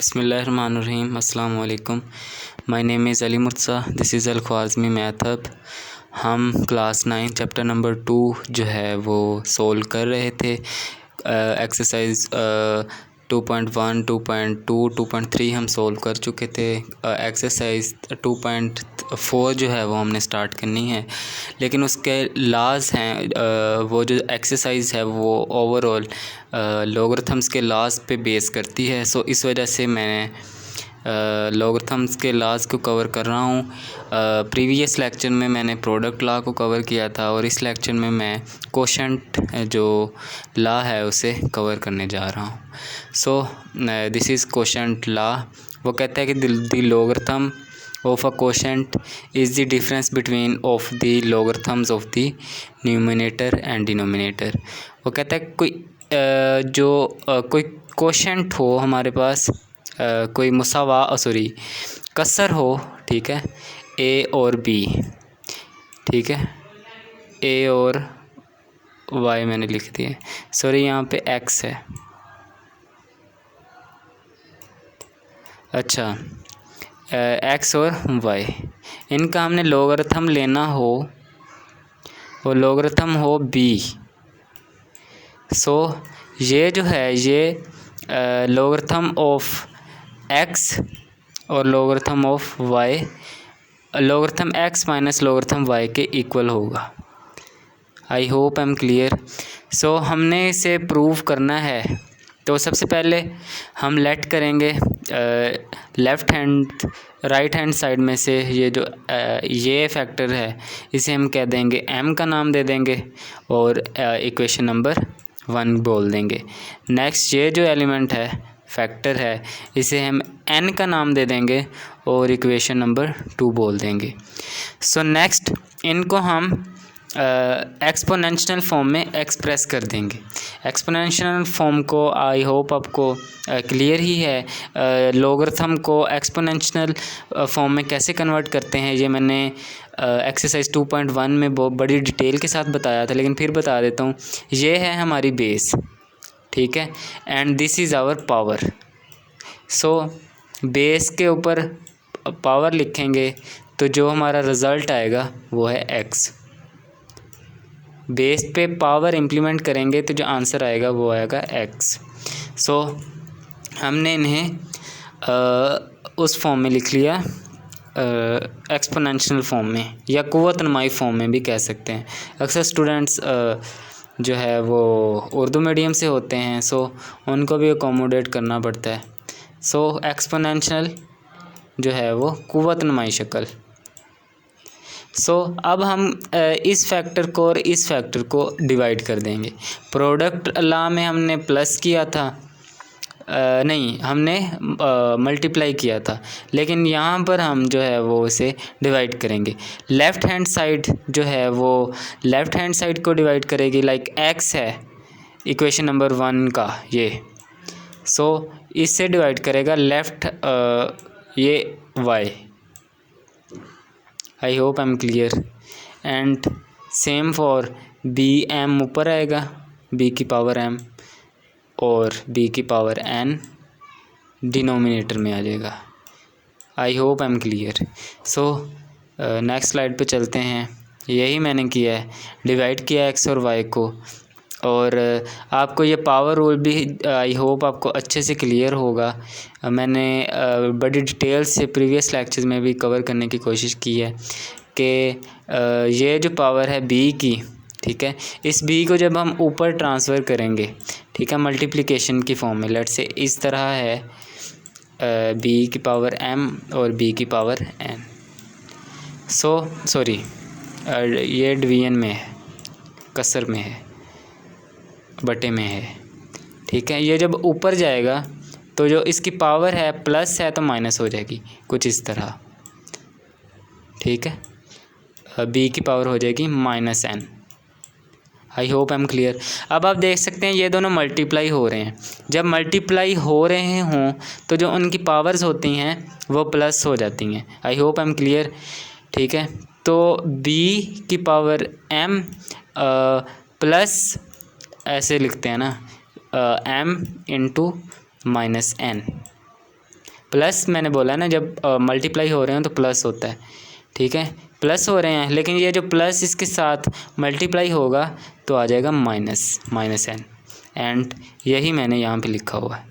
बिस्मिल्लाहिर्रहमानिर्रहीम अस्सलाम वालेकुम। My name is Ali Murtaza, this is Al Khwarizmi math hub. हम क्लास 9 चैप्टर नंबर 2 जो है वो सोल्व कर रहे थे। एक्सरसाइज 2.1, 2.2, 2.3 हम सोल्व कर चुके थे। एक्सरसाइज 2.4 जो है वो हमने स्टार्ट करनी है, लेकिन उसके लाज हैं। वो जो एक्सरसाइज है वो ओवरऑल लॉगरिथम्स के लाज पे बेस करती है। सो इस वजह से मैं लॉगरिथम्स के लाज को कवर कर रहा हूँ। प्रीवियस लेक्चर में मैंने प्रोडक्ट लॉ को कवर किया था और इस लेक्चर में मैं कोशेंट जो लॉ है उसे कवर करने जा रहा हूँ। So this is quotient law. वो कहता है कि the logarithm of a quotient is the difference between of the logarithms of the numerator and denominator. वो कहता है कोई कोशेंट हो हमारे पास, कोई कसर हो, ठीक है, ए और बी, ठीक है, ए और वाई मैंने लिख दिया, सॉरी यहाँ पे एक्स है। अच्छा, एक्स और वाई, इनका हमने लॉगरिथम लेना हो और लॉगरिथम हो बी। सो ये जो है ये लॉगरिथम ऑफ एक्स और logarithm of Y, logarithm X minus logarithm Y के इक्वल होगा। I hope I am clear. So हमने इसे प्रूव करना है, तो सबसे पहले हम लेट करेंगे राइट हैंड साइड में से ये फैक्टर है, इसे हम कह देंगे m का नाम दे देंगे और इक्वेशन नंबर 1 बोल देंगे। नेक्स्ट ये जो एलिमेंट है, फैक्टर है, इसे हम n का नाम दे देंगे और इक्वेशन नंबर 2 बोल देंगे। सो नेक्स्ट इनको हम एक्सपोनेंशियल फॉर्म में एक्सप्रेस कर देंगे। एक्सपोनेंशियल फॉर्म को आई होप आपको क्लियर ही है। लॉगरिथम को एक्सपोनेंशियल फॉर्म में कैसे कन्वर्ट करते हैं ये मैंने एक्सरसाइज 2.1 में बहुत बड़ी डिटेल के साथ बताया था, लेकिन फिर बता देता हूँ। ये है हमारी बेस, ठीक है, and this is our power. So base के ऊपर पावर लिखेंगे तो जो हमारा रिज़ल्ट आएगा वो है एक्स। बेस पे पावर इम्प्लीमेंट करेंगे तो जो आंसर आएगा वो आएगा एक्स। सो हमने इन्हें उस फॉर्म में लिख लिया, एक्सपोनेंशियल फॉर्म में या कुव्वत नुमाई फॉर्म में भी कह सकते हैं। अक्सर स्टूडेंट्स जो है वो उर्दू मीडियम से होते हैं, सो उनको भी अकोमोडेट करना पड़ता है। सो एक्सपोनेंशियल जो है वो कुव्वत नुमाई शक्ल। सो अब हम इस फैक्टर को और इस फैक्टर को डिवाइड कर देंगे। प्रोडक्ट लॉ में हमने प्लस किया था, नहीं, हमने मल्टीप्लाई किया था, लेकिन यहाँ पर हम जो है वो उसे डिवाइड करेंगे। लेफ़्ट हैंड साइड जो है वो लेफ़्ट हैंड साइड को डिवाइड करेगी, लाइक एक्स है इक्वेशन नंबर 1 का ये। सो इससे डिवाइड करेगा लेफ़्ट ये Y. I hope I am clear. And same for B, M ऊपर आएगा, बी की पावर m और b की पावर n डिनोमिनेटर में आ जाएगा। I hope I am clear. So next slide पे चलते हैं। यही मैंने किया है, डिवाइड किया x और y को, और आपको ये पावर रूल भी आई होप आपको अच्छे से क्लियर होगा। मैंने बड़ी डिटेल से प्रीवियस लेक्चर्स में भी कवर करने की कोशिश की है कि ये जो पावर है b की, ठीक है, इस b को जब हम ऊपर ट्रांसफ़र करेंगे, ठीक है, मल्टीप्लिकेशन की फॉर्म में, लेट से इस तरह है b की पावर m और b की पावर n। सो सॉरी, ये डिवीजन में है, कसर में है, बटे में है, ठीक है। ये जब ऊपर जाएगा तो जो इसकी पावर है प्लस है तो माइनस हो जाएगी, कुछ इस तरह, ठीक है। b की पावर हो जाएगी -n। I hope I am clear. अब आप देख सकते हैं ये दोनों मल्टीप्लाई हो रहे हैं। जब मल्टीप्लाई हो रहे हों तो जो उनकी पावर्स होती हैं वो प्लस हो जाती हैं। आई होप आई एम क्लियर, ठीक है। तो b की पावर m प्लस ऐसे लिखते हैं ना, m इंटू -n, प्लस मैंने बोला है ना, जब मल्टीप्लाई हो रहे हैं तो प्लस होता है, ठीक है, प्लस हो रहे हैं, लेकिन ये जो प्लस इसके साथ मल्टीप्लाई होगा तो आ जाएगा माइनस n, एंड यही मैंने यहाँ पे लिखा हुआ है।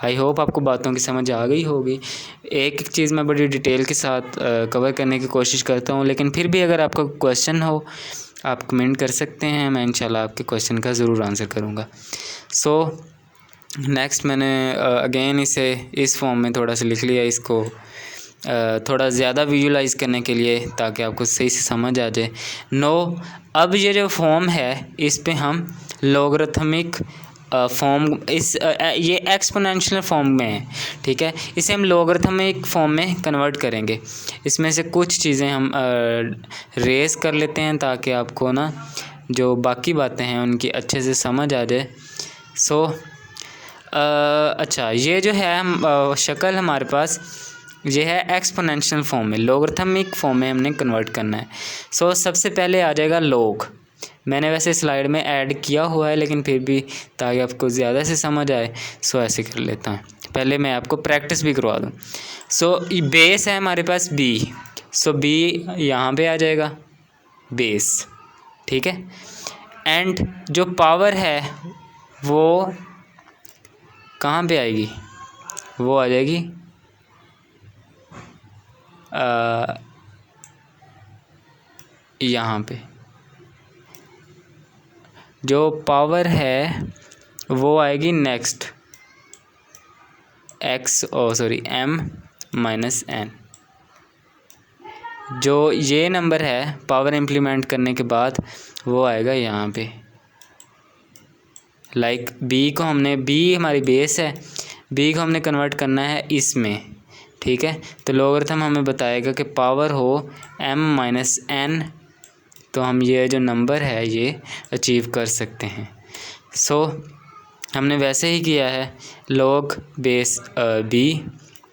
आई होप आपको बातों की समझ आ गई होगी। एक एक चीज़ मैं बड़ी डिटेल के साथ कवर करने की कोशिश करता हूँ, लेकिन फिर भी अगर आपका क्वेश्चन हो आप कमेंट कर सकते हैं, मैं इंशाल्लाह आपके क्वेश्चन का ज़रूर आंसर करूँगा। सो नेक्स्ट मैंने अगेन इसे इस फॉर्म में थोड़ा सा लिख लिया, इसको थोड़ा ज़्यादा विजुलाइज़ करने के लिए, ताकि आपको सही से समझ आ जाए। अब ये जो फॉर्म है इस पे हम लॉगरिथमिक फॉर्म ये एक्सपोनेंशियल फॉर्म में है, ठीक है, इसे हम लॉगरिथमिक फॉर्म में कन्वर्ट करेंगे। इसमें से कुछ चीज़ें हम रेस कर लेते हैं ताकि आपको ना जो बाकी बातें हैं उनकी अच्छे से समझ आ जाए। सो अच्छा, ये जो है हम शक्ल हमारे पास ये है एक्सपोनेंशियल फॉर्म में, लॉगरिथमिक फॉर्म में हमने कन्वर्ट करना है। सो सबसे पहले आ जाएगा लॉग। मैंने वैसे स्लाइड में ऐड किया हुआ है, लेकिन फिर भी ताकि आपको ज़्यादा से समझ आए सो ऐसे कर लेता हूँ। पहले मैं आपको प्रैक्टिस भी करवा दूँ। सो बेस है हमारे पास b, सो b यहाँ पे आ जाएगा बेस, ठीक है, एंड जो पावर है वो कहाँ पे आएगी, वो आ जाएगी यहाँ पे। जो पावर है वो आएगी नेक्स्ट m माइनस n। जो ये नंबर है पावर इम्प्लीमेंट करने के बाद वो आएगा यहाँ पे, लाइक b हमारी बेस है, b को हमने कन्वर्ट करना है इसमें, ठीक है। तो लॉगरिथम हमें बताएगा कि पावर हो m माइनस n, तो हम ये जो नंबर है ये अचीव कर सकते हैं। सो हमने वैसे ही किया है, log base b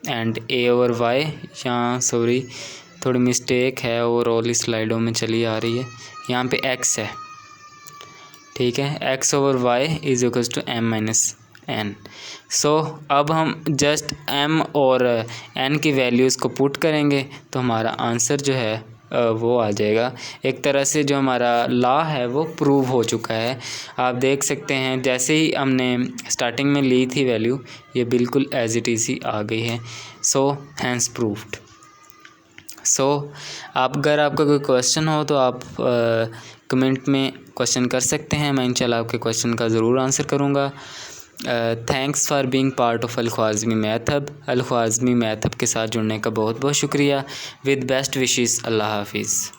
and a over y, यहाँ सॉरी थोड़ी मिस्टेक है ओवरऑल इस स्लाइडों में चली आ रही है, यहाँ पे x है, ठीक है, x over y is equals to m minus n। So अब हम जस्ट m और n की वैल्यूज़ को पुट करेंगे तो हमारा आंसर जो है वो आ जाएगा। एक तरह से जो हमारा लॉ है वो प्रूव हो चुका है। आप देख सकते हैं जैसे ही हमने स्टार्टिंग में ली थी वैल्यू, ये बिल्कुल एज इट इज़ ही आ गई है। So hence proved. सो अगर आपका कोई क्वेश्चन हो तो आप कमेंट में क्वेश्चन कर सकते हैं, मैं इंशाल्लाह आपके क्वेश्चन का ज़रूर आंसर करूँगा। Thanks for being part of Al Khwarizmi math hub. Al Khwarizmi math hub के साथ जुड़ने का बहुत बहुत शुक्रिया। विद बेस्ट विशेस, अल्लाह हाफिज़।